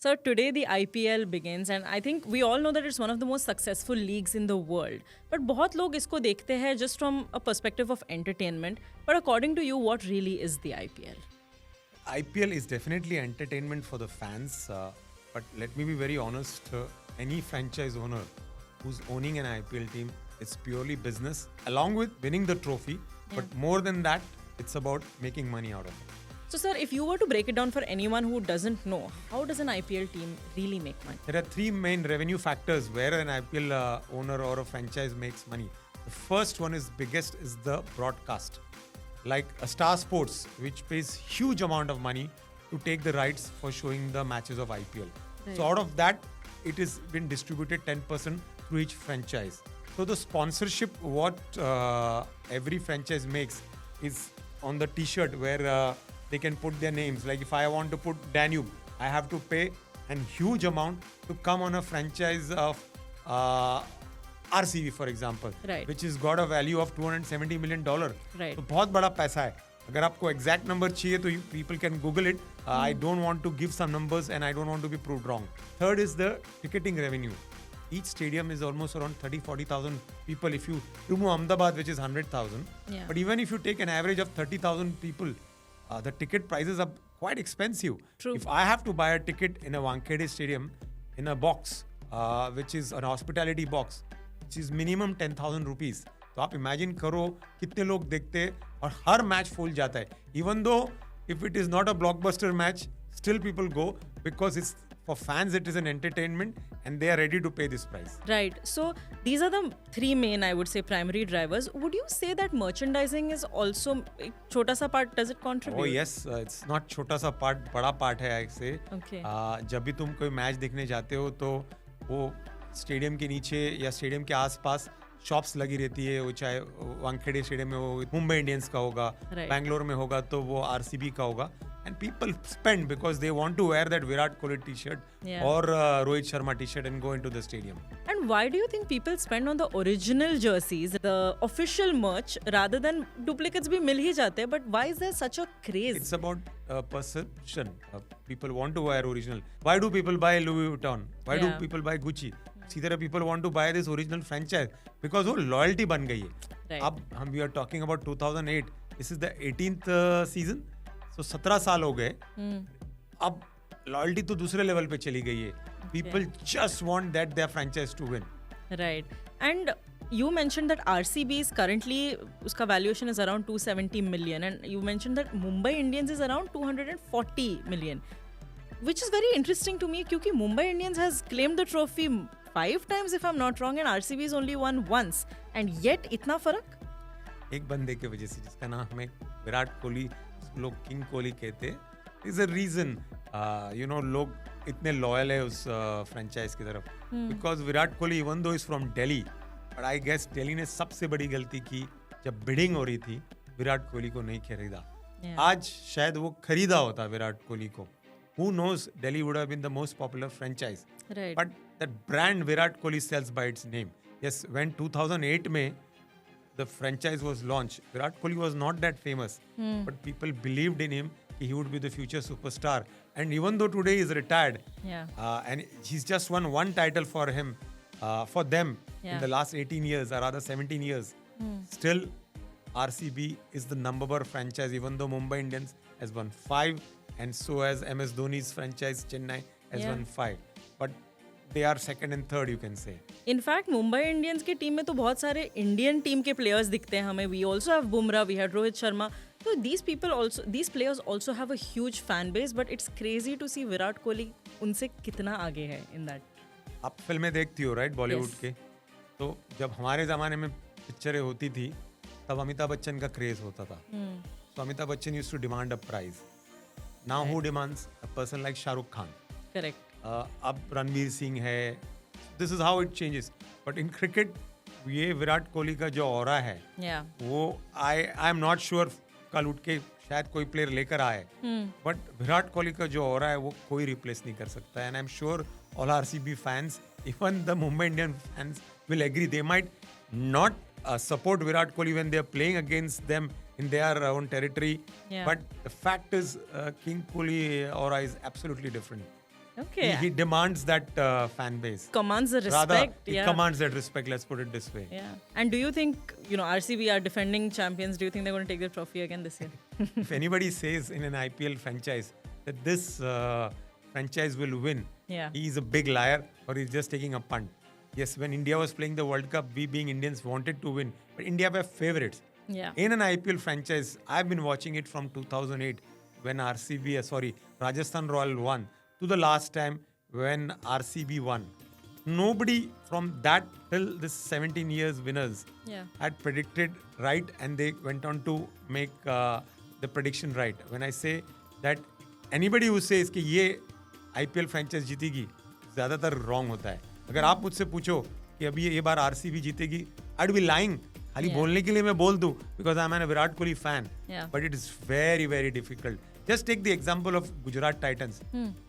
So today the IPL begins and I think we all know that it's one of the most successful leagues in the world. But बहुत लोग इसको देखते हैं just from a perspective of entertainment. But according to you, what really is the IPL? IPL is definitely entertainment for the fans, but let me be very honest. Any franchise owner who's owning an IPL team, it's purely business, along with winning the trophy. But more than that, it's about making money out of it. So sir, if you were to break it down for anyone who doesn't know, how does an IPL team really make money? There are three main revenue factors where an IPL owner or a franchise makes money. The first one is biggest is the broadcast. Like a Star Sports, which pays huge amount of money to take the rights for showing the matches of IPL. Right. So out of that, it has been distributed 10% through each franchise. So the sponsorship, what every franchise makes is on the T-shirt where they can put their names. Like if I want to put Danube, I have to pay a huge amount to come on a franchise of RCB, for example, Right. which has got a value of $270 million. Right. तो बहुत बड़ा पैसा है. अगर आपको exact number चाहिए तो people can Google it. I don't want to give some numbers and I don't want to be proved wrong. Third is the ticketing revenue. Each stadium is almost around 30,000-40,000 people. If you remove Ahmedabad, which is 100,000, Yeah. but even if you take an average of 30,000 people, the ticket prices are quite expensive. True. If I have to buy a ticket in a Wankhede stadium in a box, which is an hospitality box, which is minimum 10,000 rupees. तो आप imagine करो कितने लोग देखते हैं और हर match full जाता है. Even though if it is not a blockbuster match, still people go because it's for fans. It is an entertainment and they are ready to pay this price. Right. So these are the three main, I would say, primary drivers. Would you say that merchandising is also एक छोटा सा part? Does it contribute? Oh yes, it's not छोटा सा part, बड़ा part है ऐसे. Okay. जब भी तुम कोई मैच देखने जाते हो तो वो स्टेडियम के नीचे या स्टेडियम के आसपास शॉप्स लगी रहती है. वो चाहे वानखेड़े स्टेडियम में हो, मुंबई इंडियंस का होगा, Right. बैंगलोर में होगा तो वो आरसीबी का होगा. And people spend because they want to wear that Virat Kohli t-shirt Yeah. or Rohit Sharma t-shirt and go into the stadium. And why do you think people spend on the original jerseys, the official merch, rather than duplicates भी मिल ही जाते हैं? But why is there such a craze? It's about perception. People want to wear original. Why do people buy Louis Vuitton? Why do Yeah. people buy Gucci? See, there are people want to buy this original franchise because वो loyalty बन गई है. Right. अब we are talking about 2008. This is the 18th season. So 17 साल हो गए. अब loyalty तो दूसरे लेवल पे चली गई है. People just want that their franchise to win. Right. And you mentioned that RCB is currently, uska valuation is around 270 million. And you mentioned that Mumbai Indians is around 240 million. Which is very interesting to me because Mumbai Indians has claimed the trophy 5 times if I'm not wrong and RCB is only won once. And yet, itna farak? एक बंदे की वजह से जिसका नाम हमें विराट कोहली, लोग king Kohli कहते हैं. इज अ रीजन लोग इतने लॉयल है उस फ्रेंचाइज की तरफ because Virat Kohli even though is from Delhi, but I guess Delhi ने सबसे बड़ी गलती की जब बिडिंग हो रही थी, विराट कोहली को नहीं खरीदा. Yeah. आज शायद वो खरीदा होता विराट कोहली को. Who knows, Delhi would have been the most popular franchise. Right. But that brand Virat Kohli sells by its name. Yes, when 2008 में the franchise was launched, Virat Kohli was not that famous, but people believed in him. He would be the future superstar. And even though today he is retired, Yeah. and he's just won one title for him, for them Yeah. in the last 18 years, or rather 17 years, still RCB is the number one franchise, even though Mumbai Indians has won 5, and so has MS Dhoni's franchise Chennai has Yeah. won 5. But they are second and third, you can say. In fact Mumbai Indians की team में तो बहुत सारे Indian team के players दिखते हैं हमें. We also have Bumrah, we had Rohit Sharma. So these players also have a huge fan base, but it's crazy to see Virat Kohli उनसे कितना आगे है in that. आप फिल्में देखती हो राइट बॉलीवुड Yes. के, तो जब हमारे ज़माने में पिक्चरें होती थी तब अमिताभ बच्चन का क्रेज होता था. तो Amitabh Bachchan used to demand a price. Now who demands a person like Shahrukh Khan. Correct. अब रणवीर सिंह है. This is how it changes. But in cricket ये विराट कोहली का जो ऑरा है Yeah. वो आई एम नॉट श्योर कल उठ के शायद कोई प्लेयर लेकर आए, बट विराट कोहली का जो ऑरा है वो कोई रिप्लेस नहीं कर सकता. And I am sure all RCB fans, even the Mumbai Indian fans will agree. They might not support Virat Kohli when they are playing against them in their own territory. Yeah. But the fact is, King Kohli aura is absolutely different. Okay. He demands that fan base. Commands the Rather, respect. he Yeah. commands that respect. Let's put it this way. Yeah. And do you think, RCB are defending champions? Do you think they're going to take the trophy again this year? If anybody says in an IPL franchise that this franchise will win, Yeah. he is a big liar or he's just taking a punt. Yes, when India was playing the World Cup, we being Indians wanted to win, but India were favorites. Yeah. In an IPL franchise, I've been watching it from 2008 when Rajasthan Royal won to the last time when RCB won. Nobody from that till this 17 years winners Yeah. had predicted right, and they went on to make the prediction right. When I say that anybody who says कि ये IPL franchise जीतेगी, ज़्यादातर wrong होता है. अगर आप मुझसे पूछो कि अभी ये बार RCB जीतेगी, I'd be lying. खाली Yeah. बोलने के लिए मैं बोल दूं because I'm a Virat Kohli fan. Yeah. But it is very, very difficult. Just take the example of Gujarat Titans.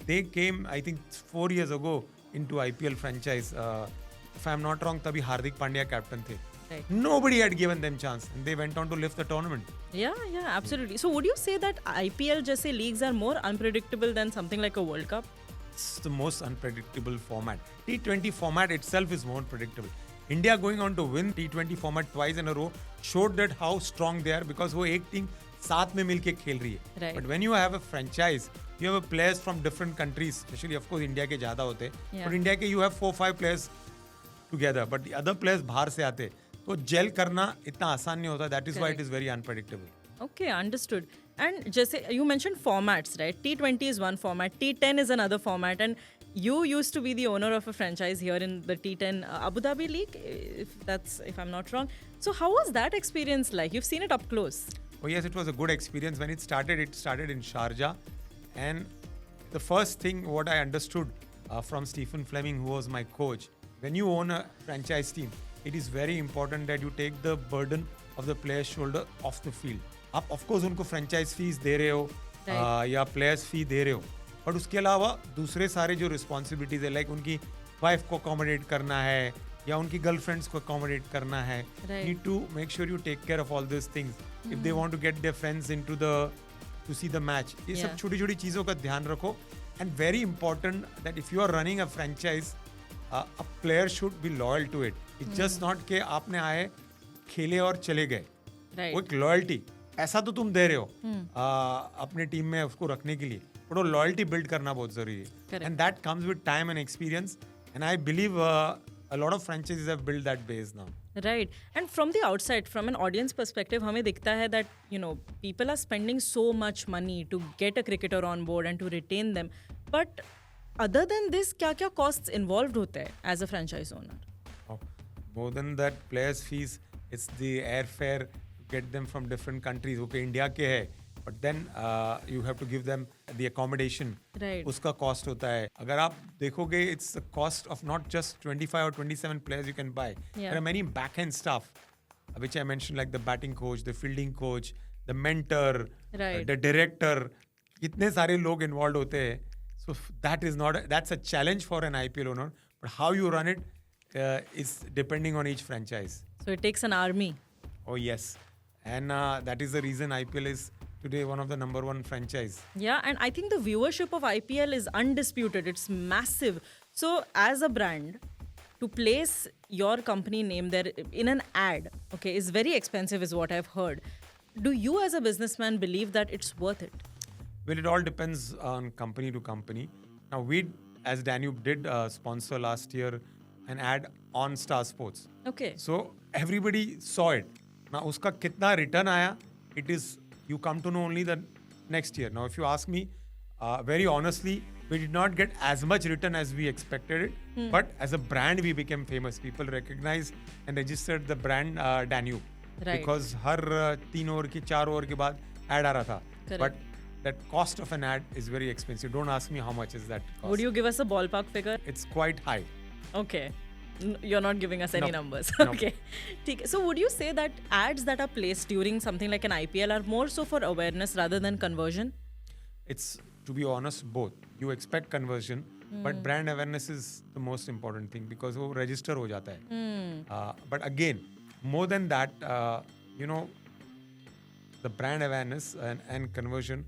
They came, I think, 4 years ago into IPL franchise. If I'm not wrong, तभी Hardik Pandya captain थे. Right. Nobody had given them chance, and they went on to lift the tournament. Yeah, absolutely. So would you say that IPL जैसे leagues are more unpredictable than something like a World Cup? It's the most unpredictable format. T20 format itself is more predictable. India going on to win T20 format twice in a row showed that how strong they are because वो एक team साथ में मिलके खेल रही है. Right. But when you have a franchise, you have players from different countries, especially of course India के ज़्यादा होते हैं. Yeah. But India के you have 4-5 players together, but the other players बाहर से आते. तो जेल करना इतना आसान नहीं होता. That is why it Correct. is very unpredictable. Okay, understood. And जैसे you mentioned formats, right? T20 is one format, T10 is another format, and you used to be the owner of a franchise here in the T10 Abu Dhabi League, if I'm not wrong. So how was that experience like? You've seen it up close. Oh yes, it was a good experience. When it started in Sharjah. And the first thing what I understood from Stephen Fleming, who was my coach, when you own a franchise team, it is very important that you take the burden of the player's shoulder off the field. आप of course उनको franchise fees दे रहे हो या players fee दे रहे हो, but उसके अलावा दूसरे सारे जो responsibilities है, like उनकी wife को accommodate करना है या उनकी girlfriends को accommodate करना है. Right. Need to make sure you take care of all these things. If they want to get their friends into to see the match, ये सब Yeah. छोटी-छोटी चीज़ों का ध्यान रखो. And very important that if you are running a franchise, a player should be loyal to it. It's just not कि आपने आए खेले और चले गए. Right. वो एक लॉयल्टी, पैसा तो तुम दे रहे हो अपने टीम में उसको रखने के लिए, पर वो लॉयल्टी बिल्ड करना बहुत जरूरी है. Correct. And that comes with time and experience, and I believe a lot of franchises have built that base now. Right. And from the outside, from an audience perspective, हमें दिखता है that, people are spending so much money to get a cricketer on board and to retain them. But other than this, क्या-क्या costs involved होते हैं as a franchise owner? Oh, more than that, players fees, it's the airfare, get them from different countries. Okay, India के है, but then you have to give them the accommodation. Right. उसका cost होता है. अगर आप देखोगे, it's the cost of not just 25 or 27 players you can buy. Yeah. There are many back-end staff, which I mentioned, like the batting coach, the fielding coach, the mentor, Right. the director. इतने सारे लोग involved होते हैं. So that's a challenge for an IPL owner. But how you run it is depending on each franchise. So it takes an army. Oh yes, and that is the reason IPL is today one of the number one franchise. Yeah, and I think the viewership of IPL is undisputed. It's massive. So as a brand, to place your company name there in an ad, okay, is very expensive is what I've heard. Do you as a businessman believe that it's worth it? Well, it all depends on company to company. Now we, as Danube, did sponsor last year an ad on Star Sports. Okay. So everybody saw it. Now uska kitna return आया, it is, you come to know only the next year. Now if you ask me, very honestly, we did not get as much return as we expected it. But as a brand, we became famous. People recognized and registered the brand Danube. Right. Because her 3 over की 4 over के बाद ad आ रहा था. Correct. But that cost of an ad is very expensive. Don't ask me how much is that cost. Would you give us a ballpark figure? It's quite high. Okay. You're not giving us any No. numbers. No. Okay. ठीक है. So would you say that ads that are placed during something like an IPL are more so for awareness rather than conversion? It's, to be honest, both. You expect conversion, but brand awareness is the most important thing because वो register हो जाता है. But again, more than that, the brand awareness and conversion,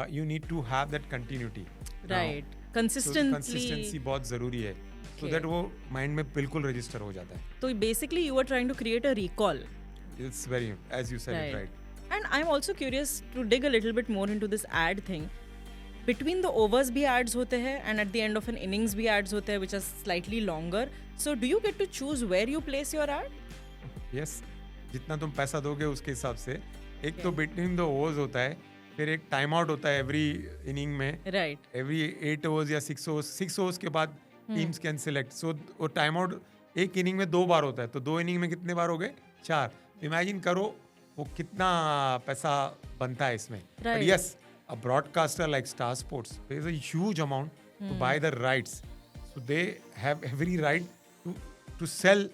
you need to have that continuity. Right. Consistency बहुत जरूरी है, so that वो mind में बिल्कुल रजिस्टर हो जाता है. तो basically you are trying to create a recall. It's very, as you said it right. And I'm also curious to dig a little bit more into this ad thing. Between the overs भी ads होते हैं and at the end of an innings भी ads होते हैं which are slightly longer. So do you get to choose where you place your ad? Yes, जितना तुम पैसा दोगे उसके हिसाब से. एक तो बिटवीन द ओवर्स होता है, फिर एक टाइम आउट होता है एवरी इनिंग में. Right. एवरी 8 ओवर्स या 6 ओवर्स के बाद टीम्स कैन सिलेक्ट. सो वो टाइम आउट एक इनिंग में 2 बार होता है, तो 2 इनिंग में कितने बार हो गए? 4. इमेजिन करो वो कितना पैसा बनता है इसमें. Right. But yes, a broadcaster like Star Sports pays a huge amount to buy the rights. So they have every right to sell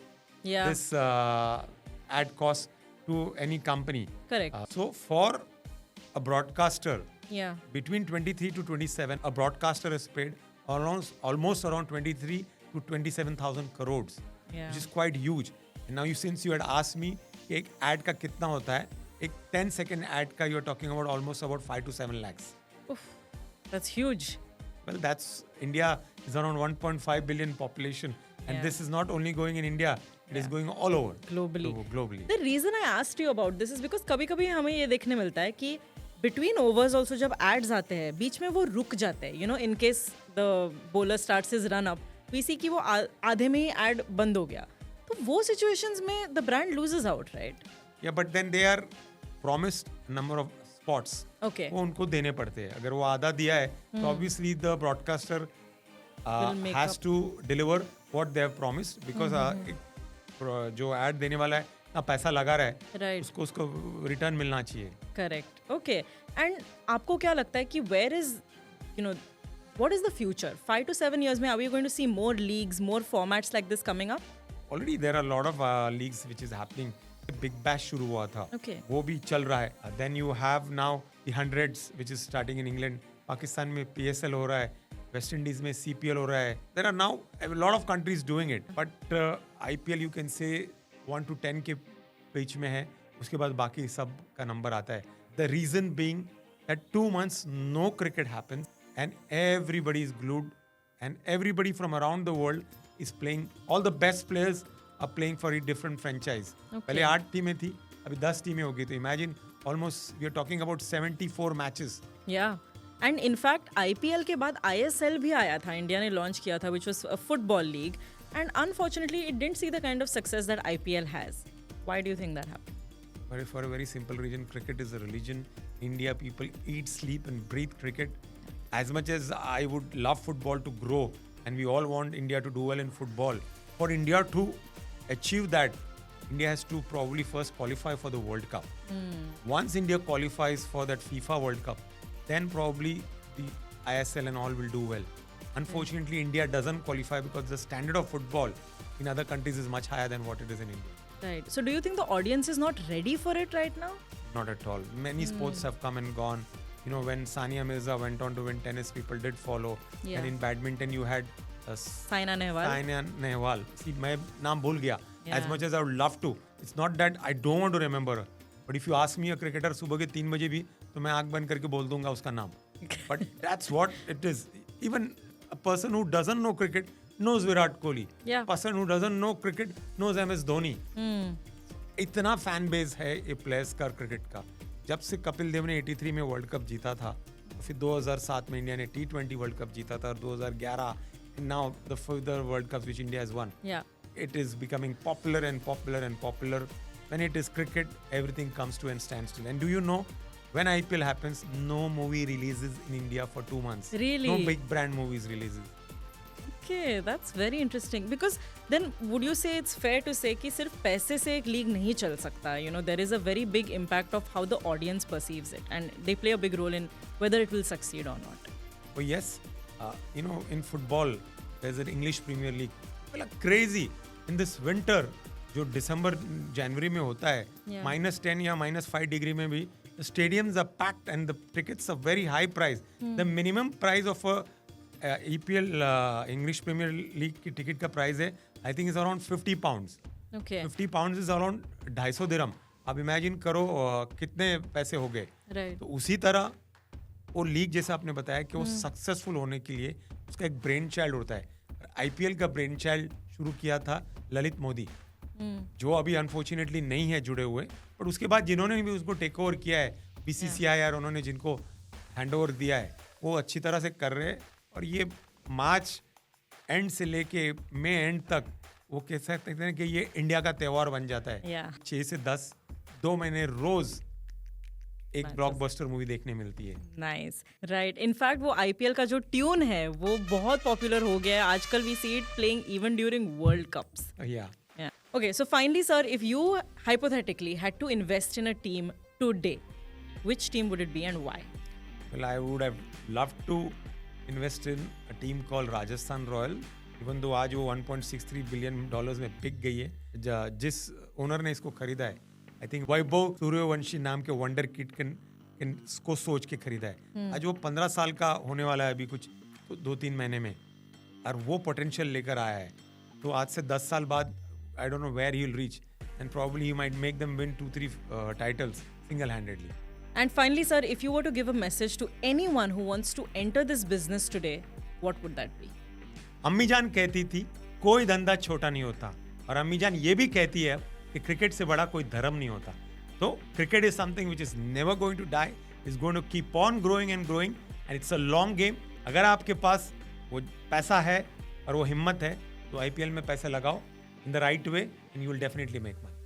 Yeah. this ad cost to any company. Correct. So for a broadcaster, Yeah. between 23 to 27, a broadcaster is paid almost around 23 to 27,000 crores, Yeah. which is quite huge. And now since you had asked me कि एक ad का कितना होता है, एक 10-second ad का you're talking about almost about 5 to 7 lakhs. Oof. That's huge. Well, that's India is around 1.5 billion population, and Yeah. this is not only going in India; it is Yeah. going all over Globally. Globally. The reason I asked you about this is because कभी-कभी हमें ये देखने मिलता है कि between overs also जब ads आते हैं बीच में वो रुक जाते हैं. You know, in case the bowler starts his run up, we see कि वो आधे में ही ad बंद हो गया. तो वो situations में the brand loses out, right? Yeah, but then they are promised number of spots. Okay. वो उनको देने पड़ते हैं. अगर वो आधा दिया है, तो obviously the broadcaster Will make has up. to deliver what they have promised, because जो ad देने वाला है ना पैसा लगा रहा है, Right. उसको रिटर्न मिलना चाहिए. Correct. Okay. And आपको क्या लगता है कि where is, you know, what is the future? 5 to 7 years में are we going to see more leagues, more formats like this coming up? Already there are a lot of leagues which is happening. Big Bash शुरू हुआ था, Okay. वो भी चल रहा है. Then you have now the hundreds which is starting in England. Pakistan में PSL हो रहा है, वेस्ट इंडीज में CPL हो रहा है. There are now a lot of countries doing it, but IPL you can say 1 to 10 के बीच में है. उसके बाद बाकी सब का नंबर आता है. The reason being that 2 months no cricket happens and everybody is glued and everybody from around the world is playing. All the best players are playing for a different franchise. Okay. पहले 8 टीमें थी, अभी 10 टीमें हो गई. तो imagine almost we are talking about 74 matches. Yeah. And in fact, IPL के बाद ISL भी आया था, इंडिया ने लॉन्च किया था, which was a football league. And unfortunately, it didn't see the kind of success that IPL has. Why do you think that happened? For a very simple reason, cricket is a religion. India people eat, sleep and breathe cricket. As much as I would love football to grow, and we all want India to do well in football, for India to achieve that, India has to probably first qualify for the World Cup. Once India qualifies for that FIFA World Cup, then probably the ISL and all will do well. Unfortunately, India doesn't qualify because the standard of football in other countries is much higher than what it is in India. Right. So do you think the audience is not ready for it right now? Not at all. Many sports have come and gone. You know, when Sania Mirza went on to win tennis, people did follow. Yeah. And in badminton, you had Saina Nehwal. Saina Nehwal. See, मैं नाम भूल गया. Yeah. As much as I would love to, it's not that I don't want to remember her. But if you ask me a cricketer सुबह के 3 बजे भी, तो मैं आँख बंद करके बोल दूंगा उसका नाम. But that's what it is. Even a person who doesn't know cricket knows Virat Kohli. Yeah. Person who doesn't know cricket knows MS Dhoni. इतना फैन बेस है ये प्लेयर्स का क्रिकेट का. जब से कपिल देव ने 83 में वर्ल्ड कप जीता था, फिर 2007 में इंडिया ने T20 वर्ल्ड कप जीता था, और 2011 now the further world cups which India has won. Yeah. It is becoming popular and popular and popular. When it is cricket, everything comes to a standstill. And do you know, when IPL happens, no movie releases in India for 2 months. Really? No big brand movies releases. Okay, that's very interesting. Because then would you say it's fair to say कि सिर्फ पैसे से एक league नहीं चल सकता? You know, there is a very big impact of how the audience perceives it, and they play a big role in whether it will succeed or not. Oh yes, you know, in football, there's an English Premier League. People are crazy in this winter. जो दिसंबर जनवरी में होता है, Yeah. -10 या -5 degree में भी, the stadiums are packed and the tickets are very high price. The minimum price of a EPL English Premier League की ticket का price है, I think is around £50. Okay. 50 pounds is around 250 दिरहम. आप imagine करो कितने पैसे हो गए. Right. तो उसी तरह वो लीग जैसा आपने बताया कि वो सक्सेसफुल होने के लिए उसका एक ब्रेन चाइल्ड होता है. आईपीएल का ब्रेन चाइल्ड शुरू किया था ललित मोदी, जो अभी अनफॉर्चुनेटली नहीं है जुड़े हुए, पर उसके बाद जिन्होंने भी उसको टेक ओवर किया है, बीसीसीआई और उन्होंने जिनको हैंड ओवर दिया है, वो अच्छी तरह से कर रहे हैं. और ये मार्च एंड से लेके मई एंड तक वो कह सकते हैं कि ये इंडिया का त्योहार बन जाता है. Yeah. 6 से 10 2 महीने रोज एक ब्लॉकबस्टर मूवी देखने मिलती है. Nice, right. इनफैक्ट वो आईपीएल का जो ट्यून है वो बहुत पॉपुलर हो गया है आजकल. We see it playing even during world cups. या Yeah. Okay, so finally, sir, if you hypothetically had to invest in a team today, which team would it be and why? Well, I would have loved to invest in a team called Rajasthan Royal, even though आज वो 1.63 billion dollars में बिक गई है. जिस owner ने इसको खरीदा है, आई थिंक वैभव सूर्यवंशी नाम के वंडर किड को सोच के खरीदा है. आज वो 15 साल का होने वाला है अभी कुछ 2-3 महीने में, और वो पोटेंशियल लेकर आया है. तो आज से 10 साल बाद I don't know where he will reach, and probably he might make them win 2-3 titles single-handedly. And finally, sir, if you were to give a message to anyone who wants to enter this business today, what would that be? अम्मी जान कहती थी कोई धंधा छोटा नहीं होता, और अम्मी जान ये भी कहती है कि क्रिकेट से बड़ा कोई धर्म नहीं होता. तो cricket is something which is never going to die, is going to keep on growing and growing, and it's a long game. अगर आपके पास वो पैसा है और वो हिम्मत है तो आईपीएल में पैसा लगाओ in the right way and you will definitely make money.